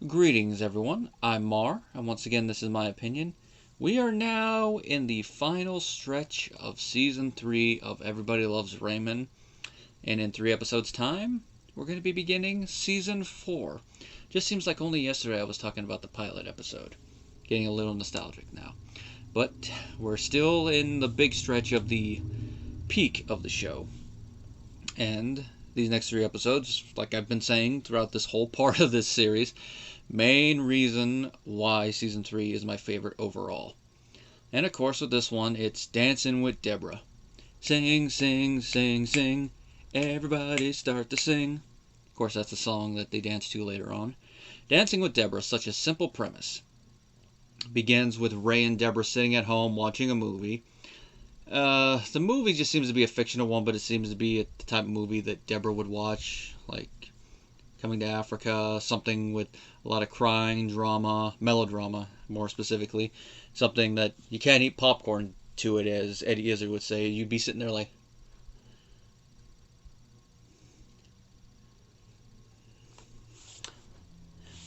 Greetings, everyone. I'm Mar, and once again, this is my opinion. We are now in the final stretch of Season 3 of Everybody Loves Raymond, and in 3 episodes' time, we're going to be beginning Season 4. Just seems like only yesterday I was talking about the pilot episode. Getting a little nostalgic now. But we're still in the big stretch of the peak of the show. And these next 3 episodes, like I've been saying throughout this whole part of this series, main reason why Season 3 is my favorite overall. And of course with this one, it's Dancing with Debra. Sing, sing, sing, sing, everybody start to sing. Of course that's the song that they dance to later on. Dancing with Debra is such a simple premise. It begins with Ray and Debra sitting at home watching a movie. The movie just seems to be a fictional one, but it seems to be the type of movie that Debra would watch, like Coming to Africa, something with a lot of crying, drama, melodrama, more specifically. Something that you can't eat popcorn to it, as Eddie Izzard would say. You'd be sitting there like...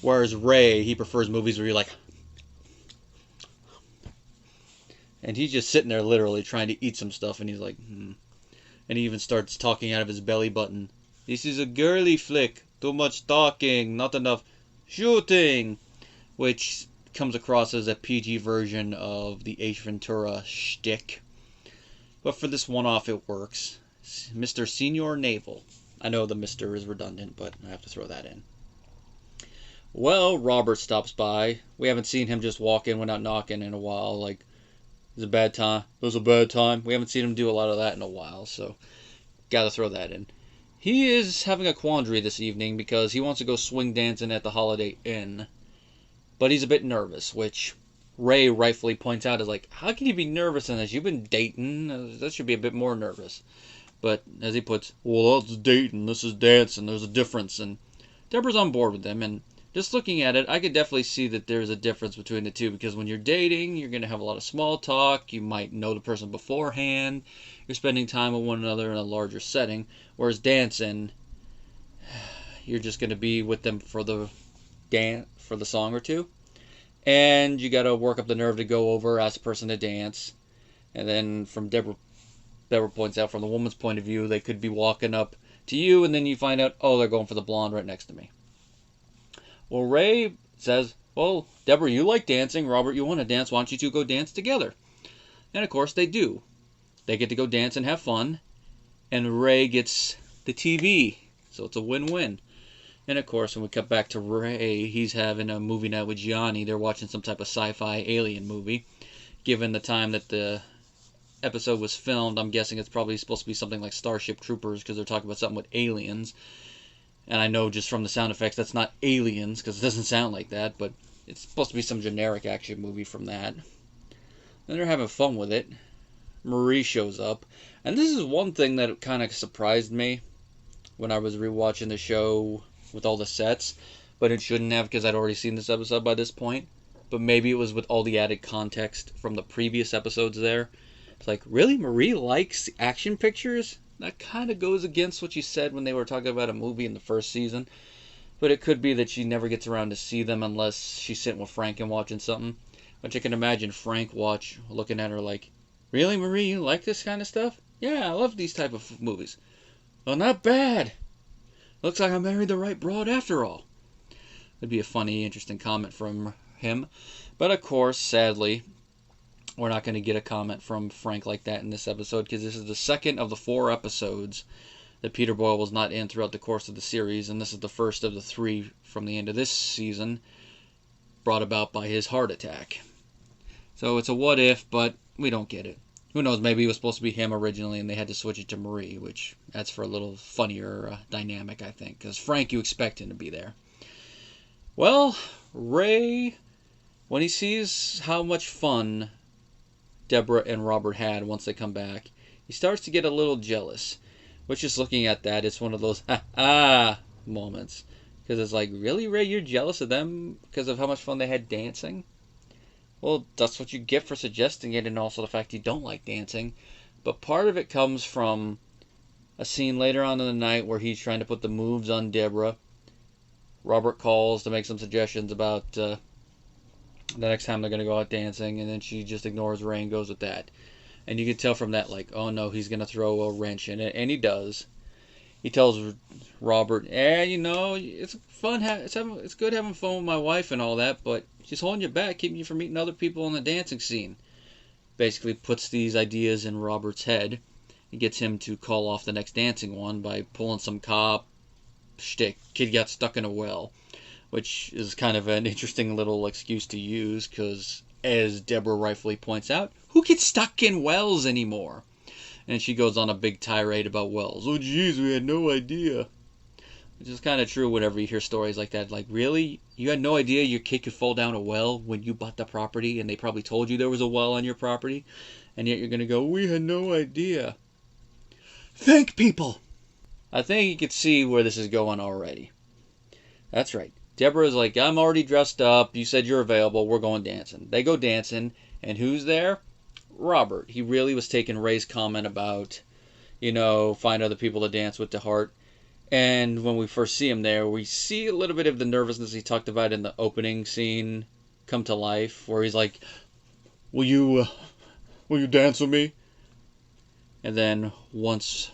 Whereas Ray, he prefers movies where you're like... And he's just sitting there literally trying to eat some stuff, and he's like... And he even starts talking out of his belly button. This is a girly flick. Too much talking, not enough shooting. Which comes across as a PG version of the Ace Ventura shtick. But for this one-off, it works. Mr. Senior Naval. I know the Mr. is redundant, but I have to throw that in. Well, Robert stops by. We haven't seen him just walk in without knocking in a while. Like, it was a bad time. It was a bad time. We haven't seen him do a lot of that in a while, so gotta throw that in. He is having a quandary this evening because he wants to go swing dancing at the Holiday Inn. But he's a bit nervous, which Ray rightfully points out is like, how can you be nervous in this? You've been dating. That should be a bit more nervous. But as he puts, well, that's dating. This is dancing. There's a difference. And Debra's on board with him. And just looking at it, I could definitely see that there's a difference between the two. Because when you're dating, you're going to have a lot of small talk. You might know the person beforehand. You're spending time with one another in a larger setting. Whereas dancing, you're just going to be with them for the song or two. And you got to work up the nerve to go over, ask the person to dance. And then from Debra points out, from the woman's point of view, they could be walking up to you, and then you find out, oh, they're going for the blonde right next to me. Well, Ray says, well, Debra, you like dancing. Robert, you want to dance. Why don't you two go dance together? And of course they do. They get to go dance and have fun. And Ray gets the TV. So it's a win-win. And of course, when we cut back to Ray, he's having a movie night with Gianni. They're watching some type of sci-fi alien movie. Given the time that the episode was filmed, I'm guessing it's probably supposed to be something like Starship Troopers, because they're talking about something with aliens. And I know just from the sound effects that's not aliens, because it doesn't sound like that, but it's supposed to be some generic action movie from that. And they're having fun with it. Marie shows up. And this is one thing that kind of surprised me when I was rewatching the show with all the sets, but it shouldn't have, because I'd already seen this episode by this point. But maybe it was with all the added context from the previous episodes there. It's like, really? Marie likes action pictures? That kind of goes against what you said when they were talking about a movie in the first season. But it could be that she never gets around to see them unless she's sitting with Frank and watching something. Which I can imagine Frank looking at her like, really, Marie, you like this kind of stuff? Yeah, I love these type of movies. Well, not bad. Looks like I married the right broad after all. That'd be a funny, interesting comment from him. But of course, sadly, we're not going to get a comment from Frank like that in this episode, because this is the second of the 4 episodes that Peter Boyle was not in throughout the course of the series, and this is the first of the 3 from the end of this season, brought about by his heart attack. So it's a what if, but we don't get it. Who knows, maybe it was supposed to be him originally and they had to switch it to Marie, which adds for a little funnier dynamic, I think. Because Frank, you expect him to be there. Well, Ray, when he sees how much fun Debra and Robert had once they come back, he starts to get a little jealous. Which, just looking at that, it's one of those ha-ha moments. Because it's like, really, Ray, you're jealous of them because of how much fun they had dancing? Well, that's what you get for suggesting it, and also the fact you don't like dancing. But part of it comes from a scene later on in the night where he's trying to put the moves on Debra. Robert calls to make some suggestions about the next time they're going to go out dancing, and then she just ignores Ray and goes with that. And you can tell from that, like, oh no, he's going to throw a wrench in it, and he does. He tells Robert, it's fun, it's good having fun with my wife and all that, but she's holding you back, keeping you from meeting other people in the dancing scene. Basically puts these ideas in Robert's head and gets him to call off the next dancing one by pulling some cop shtick. Kid got stuck in a well, which is kind of an interesting little excuse to use because, as Debra rightfully points out, who gets stuck in wells anymore? And she goes on a big tirade about wells. Oh, jeez, we had no idea. Which is kind of true whenever you hear stories like that. Like, really? You had no idea your kid could fall down a well when you bought the property and they probably told you there was a well on your property? And yet you're going to go, we had no idea. Thank people! I think you can see where this is going already. That's right. Deborah's like, I'm already dressed up. You said you're available. We're going dancing. They go dancing. And who's there? Robert. He really was taking Ray's comment about, find other people to dance with to heart. And when we first see him there, we see a little bit of the nervousness he talked about in the opening scene come to life, where he's like, will you dance with me? And then once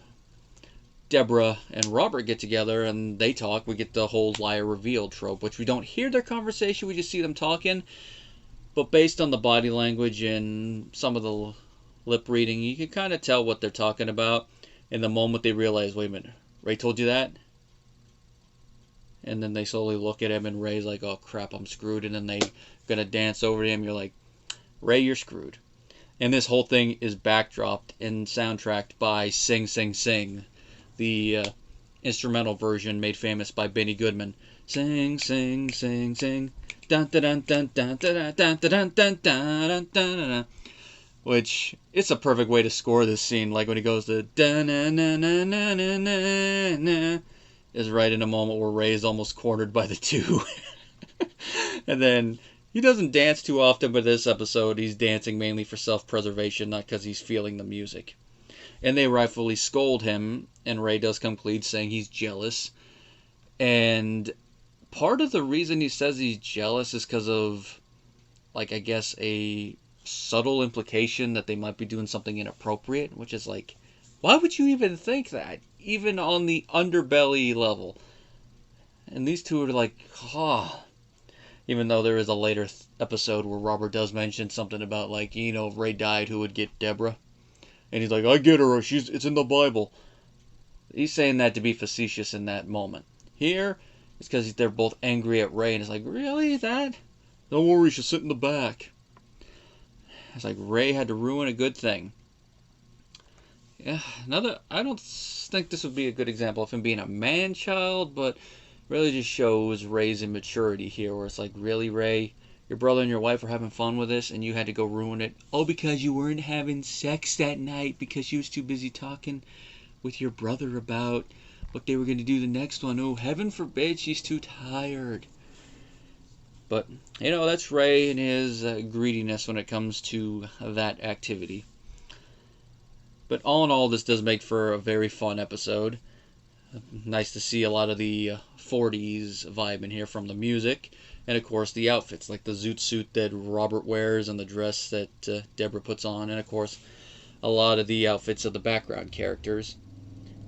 Debra and Robert get together and they talk, we get the whole liar revealed trope, which we don't hear their conversation, we just see them talking. But based on the body language and some of the lip reading, you can kind of tell what they're talking about. In the moment they realize, wait a minute, Ray told you that? And then they slowly look at him and Ray's like, oh crap, I'm screwed. And then they gonna dance over to him. You're like, Ray, you're screwed. And this whole thing is backdropped and soundtracked by Sing Sing Sing, the instrumental version made famous by Benny Goodman. Sing, sing, sing, sing. Dun, dun, dun, dun, dun, dun, dun, dun, dun, dun, dun, dun. Which, it's a perfect way to score this scene. Like when he goes to da na na na na na na na, is right in a moment where Ray is almost cornered by the two. And then he doesn't dance too often, but this episode he's dancing mainly for self-preservation, not because he's feeling the music. And they rightfully scold him, and Ray does come clean saying he's jealous. And part of the reason he says he's jealous is because of, like, I guess a subtle implication that they might be doing something inappropriate, which is like, why would you even think that? Even on the underbelly level. And these two are like, even though there is a later episode where Robert does mention something about, like, if Ray died, who would get Debra? And he's like, I get her, it's in the Bible. He's saying that to be facetious in that moment. Here, it's because they're both angry at Ray, and it's like, really, that? Don't worry, she'll sit in the back. It's like Ray had to ruin a good thing. Yeah, I don't think this would be a good example of him being a man-child, but really just shows Ray's immaturity here, where it's like, really, Ray? Your brother and your wife were having fun with this, and you had to go ruin it? Oh, because you weren't having sex that night because you was too busy talking with your brother about what they were going to do the next one. Oh, heaven forbid, she's too tired. But, that's Ray and his greediness when it comes to that activity. But all in all, this does make for a very fun episode. Nice to see a lot of the 40s vibe in here from the music. And, of course, the outfits, like the zoot suit that Robert wears and the dress that Debra puts on. And, of course, a lot of the outfits of the background characters.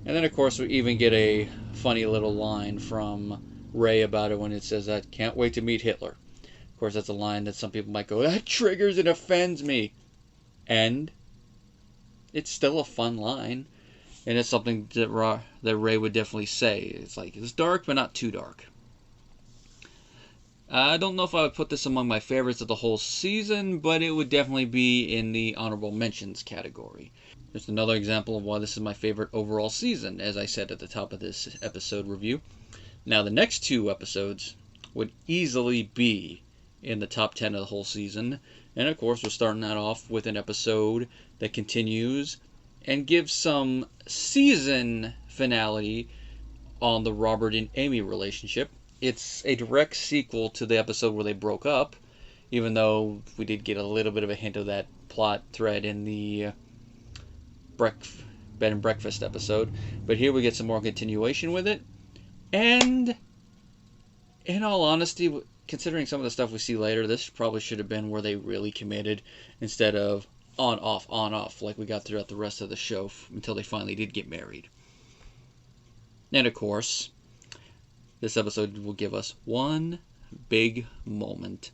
And then, of course, we even get a funny little line from Ray about it when it says, I can't wait to meet Hitler. Of course, that's a line that some people might go, that triggers and offends me. And it's still a fun line. And it's something that Ray would definitely say. It's like, it's dark, but not too dark. I don't know if I would put this among my favorites of the whole season, but it would definitely be in the honorable mentions category. Just another example of why this is my favorite overall season, as I said at the top of this episode review. Now, the next two episodes would easily be in the top 10 of the whole season. And, of course, we're starting that off with an episode that continues and gives some season finality on the Robert and Amy relationship. It's a direct sequel to the episode where they broke up, even though we did get a little bit of a hint of that plot thread in the bed and breakfast episode. But here we get some more continuation with it. And In all honesty, considering some of the stuff we see later, this probably should have been where they really committed instead of on off like we got throughout the rest of the show until they finally did get married. And of course, this episode will give us one big moment